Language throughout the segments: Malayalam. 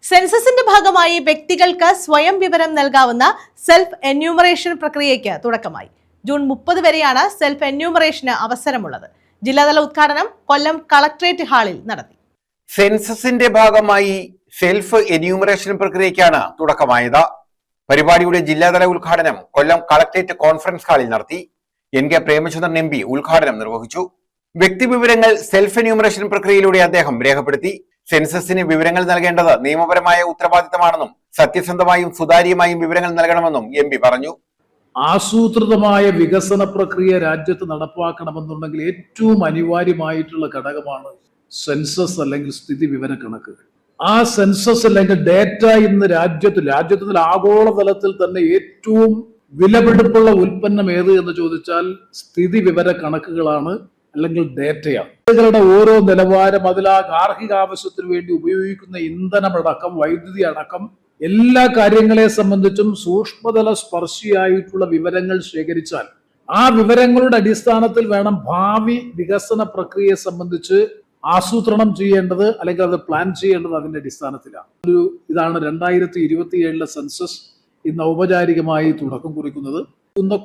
സെൻസസിന്റെ ഭാഗമായി വ്യക്തികൾക്ക് സ്വയം വിവരം നൽകാവുന്ന സെൽഫ് എന്യൂമറേഷൻ പ്രക്രിയയ്ക്ക് തുടക്കമായി. ജൂൺ 30 വരെയാണ് സെൽഫ് എന്യൂമറേഷന് അവസരമുള്ളത്. ജില്ലാതല ഉദ്ഘാടനം കൊല്ലം കളക്ടറേറ്റ് ഹാളിൽ നടത്തി. സെൻസസിന്റെ ഭാഗമായി സെൽഫ് എന്യൂമറേഷൻ പ്രക്രിയയ്ക്കാണ് തുടക്കമായത്. പരിപാടിയുടെ ജില്ലാതല ഉദ്ഘാടനം കൊല്ലം കളക്ടറേറ്റ് കോൺഫറൻസ് ഹാളിൽ നടത്തി. NK പ്രേമചന്ദ്രൻ MP ഉദ്ഘാടനം നിർവഹിച്ചു. വ്യക്തിവിവരങ്ങൾ സെൽഫ് എന്യൂമറേഷൻ പ്രക്രിയയിലൂടെ അദ്ദേഹം രേഖപ്പെടുത്തി. സെൻസസിന് വിവരങ്ങൾ നൽകേണ്ടത് നിയമപരമായ ഉത്തരവാദിത്തമാണെന്നും സത്യസന്ധമായും സുതാര്യമായും വിവരങ്ങൾ നൽകണമെന്നും MP പറഞ്ഞു. ആസൂത്രിതമായ വികസന പ്രക്രിയ രാജ്യത്ത് നടപ്പാക്കണമെന്നുണ്ടെങ്കിൽ ഏറ്റവും അനിവാര്യമായിട്ടുള്ള ഘടകമാണ് സെൻസസ് അല്ലെങ്കിൽ സ്ഥിതി വിവര കണക്കുകൾ. ആ സെൻസസ് അല്ലെങ്കിൽ ഡേറ്റ ഇന്ന് രാജ്യത്തിൽ ആഗോളതലത്തിൽ തന്നെ ഏറ്റവും വിലപിടിപ്പുള്ള ഉൽപ്പന്നം ഏത് എന്ന് ചോദിച്ചാൽ സ്ഥിതി വിവര കണക്കുകളാണ്, അല്ലെങ്കിൽ ഡേറ്റയാണ്. യുടെ ഓരോ നിലവാരം, അതിൽ ആ ഗാർഹിക ആവശ്യത്തിന് വേണ്ടി ഉപയോഗിക്കുന്ന ഇന്ധനമടക്കം വൈദ്യുതി അടക്കം എല്ലാ കാര്യങ്ങളെ സംബന്ധിച്ചും സൂക്ഷ്മതല സ്പർശിയായിട്ടുള്ള വിവരങ്ങൾ ശേഖരിച്ചാൽ ആ വിവരങ്ങളുടെ അടിസ്ഥാനത്തിൽ വേണം ഭാവി വികസന പ്രക്രിയയെ സംബന്ധിച്ച് ആസൂത്രണം ചെയ്യേണ്ടത്, അല്ലെങ്കിൽ അത് പ്ലാൻ ചെയ്യേണ്ടത് അതിന്റെ അടിസ്ഥാനത്തിലാണ്. ഇതാണ് 2027 സെൻസസ് ഇന്ന് ഔപചാരികമായി തുടക്കം കുറിക്കുന്നത്.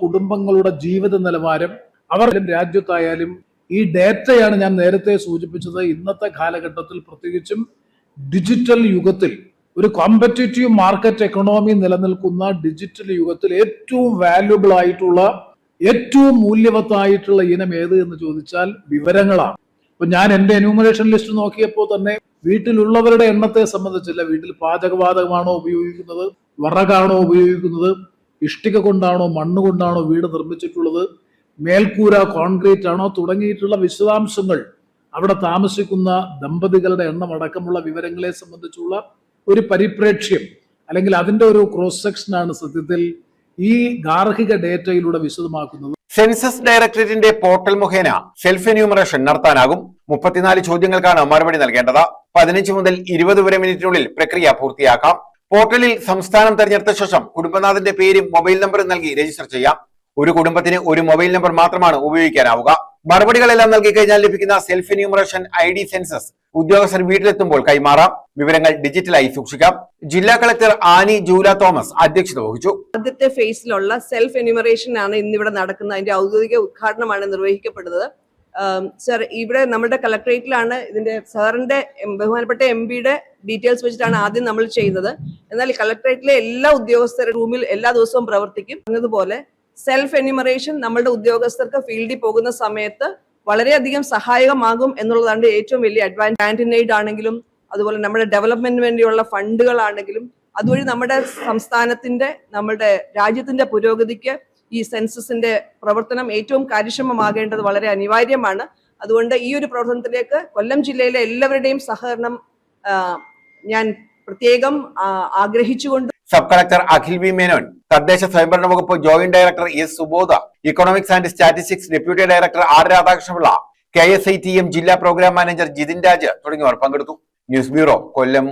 കുടുംബങ്ങളുടെ ജീവിത നിലവാരം, അവർ രാജ്യത്തായാലും ഈ ഡേറ്റയാണ് ഞാൻ നേരത്തെ സൂചിപ്പിച്ചത്. ഇന്നത്തെ കാലഘട്ടത്തിൽ പ്രത്യേകിച്ചും ഡിജിറ്റൽ യുഗത്തിൽ, ഒരു കോമ്പറ്റീറ്റീവ് മാർക്കറ്റ് എക്കണോമി നിലനിൽക്കുന്ന ഡിജിറ്റൽ യുഗത്തിൽ ഏറ്റവും വാല്യുബിൾ ആയിട്ടുള്ള, ഏറ്റവും മൂല്യവത്തായിട്ടുള്ള ഇനം ഏത് എന്ന് ചോദിച്ചാൽ വിവരങ്ങളാണ്. അപ്പൊ ഞാൻ എന്റെ എന്യൂമറേഷൻ ലിസ്റ്റ് നോക്കിയപ്പോൾ തന്നെ വീട്ടിലുള്ളവരുടെ എണ്ണത്തെ സംബന്ധിച്ചില്ല. വീട്ടിൽ പാചകവാതകമാണോ ഉപയോഗിക്കുന്നത്, വിറകാണോ ഉപയോഗിക്കുന്നത്, ഇഷ്ടിക കൊണ്ടാണോ മണ്ണ് കൊണ്ടാണോ വീട് നിർമ്മിച്ചിട്ടുള്ളത്, മേൽക്കൂര കോൺക്രീറ്റ് ആണോ തുടങ്ങിയിട്ടുള്ള വിശദാംശങ്ങൾ, അവിടെ താമസിക്കുന്ന ദമ്പതികളുടെ എണ്ണം അടക്കമുള്ള വിവരങ്ങളെ സംബന്ധിച്ചുള്ള ഒരു പരിപ്രേക്ഷ്യം, അല്ലെങ്കിൽ അതിന്റെ ഒരു ക്രോസ് സെക്ഷനാണ് സത്യത്തിൽ ഈ ഗാർഹിക ഡേറ്റയിലൂടെ വിശദമാക്കുന്നത്. സെൻസസ് ഡയറക്ടറേറ്റിന്റെ പോർട്ടൽ മുഖേന സെൽഫ് എന്യൂമറേഷൻ നടത്താനാകും. 34 ചോദ്യങ്ങൾക്കാണ് മറുപടി നൽകേണ്ടത്. 15 മുതൽ 20 വരെ മിനിറ്റിനുള്ളിൽ പ്രക്രിയ പൂർത്തിയാക്കാം. പോർട്ടലിൽ സംസ്ഥാനം തെരഞ്ഞെടുത്ത ശേഷം കുടുംബനാഥന്റെ പേരും മൊബൈൽ നമ്പറും നൽകി രജിസ്റ്റർ ചെയ്യാം. ഒരു കുടുംബത്തിന് ഒരു മൊബൈൽ നമ്പർ മാത്രമാണ് ഉപയോഗിക്കാനാവുക. മറുപടികളെല്ലാം നൽകി കഴിഞ്ഞാൽ ലഭിക്കുന്ന സെൽഫ് എന്യൂമറേഷൻ ID സെൻസസ് ഉദ്യോഗസ്ഥർ വീട്ടിലെത്തുമ്പോൾ കൈമാറാം. വിവരങ്ങൾ ഡിജിറ്റലായി സൂക്ഷിക്കാം. ജില്ലാ കളക്ടർ ആനി ജൂല തോമസ് അധ്യക്ഷത വഹിച്ചു. ആദ്യത്തെ ഫേസിലുള്ള സെൽഫ് എന്യൂമറേഷൻ ആണ് ഇന്നിവിടെ നടക്കുന്നത്. അതിന്റെ ഔദ്യോഗിക ഉദ്ഘാടനമാണ് നിർവഹിക്കപ്പെടുന്നത്. സർ, ഇവിടെ നമ്മുടെ കളക്ടറേറ്റിലാണ് ഇതിന്റെ സാറിന്റെ ബഹുമാനപ്പെട്ട MPയുടെ ഡീറ്റെയിൽസ് വെച്ചിട്ടാണ് ആദ്യം നമ്മൾ ചെയ്യുന്നത്. എന്നാൽ കളക്ടറേറ്റിലെ എല്ലാ ഉദ്യോഗസ്ഥരുടെ റൂമിൽ എല്ലാ ദിവസവും പ്രവർത്തിക്കും. എന്നതുപോലെ സെൽഫ് എന്യൂമറേഷൻ നമ്മളുടെ ഉദ്യോഗസ്ഥർക്ക് ഫീൽഡിൽ പോകുന്ന സമയത്ത് വളരെയധികം സഹായകമാകും എന്നുള്ളതാണ് ഏറ്റവും വലിയ അഡ്വാൻറ്റേജ്. ആന്റിനൈഡ് ആണെങ്കിലും, അതുപോലെ നമ്മുടെ ഡെവലപ്മെന്റിന് വേണ്ടിയുള്ള ഫണ്ടുകളാണെങ്കിലും, അതുവഴി നമ്മുടെ സംസ്ഥാനത്തിന്റെ, നമ്മുടെ രാജ്യത്തിന്റെ പുരോഗതിക്ക് ഈ സെൻസസിന്റെ പ്രവർത്തനം ഏറ്റവും കാര്യക്ഷമമാകേണ്ടത് വളരെ അനിവാര്യമാണ്. അതുകൊണ്ട് ഈ ഒരു പ്രവർത്തനത്തിലേക്ക് കൊല്ലം ജില്ലയിലെ എല്ലാവരുടെയും സഹകരണം ഞാൻ പ്രത്യേകം ആഗ്രഹിച്ചുകൊണ്ട് sub collector Akhil V Menon, തദ്ദേശ സ്വയംഭരണ വകുപ്പ് joint director S Subodha, economics and statistics deputy director R Radhakrishnapillai, KSITM ജില്ലാ പ്രോഗ്രാം മാനേജർ ജിതിൻ രാജ് തുടങ്ങിയവർ പങ്കെടുത്തു. ന്യൂസ് ബ്യൂറോ, കൊല്ലം.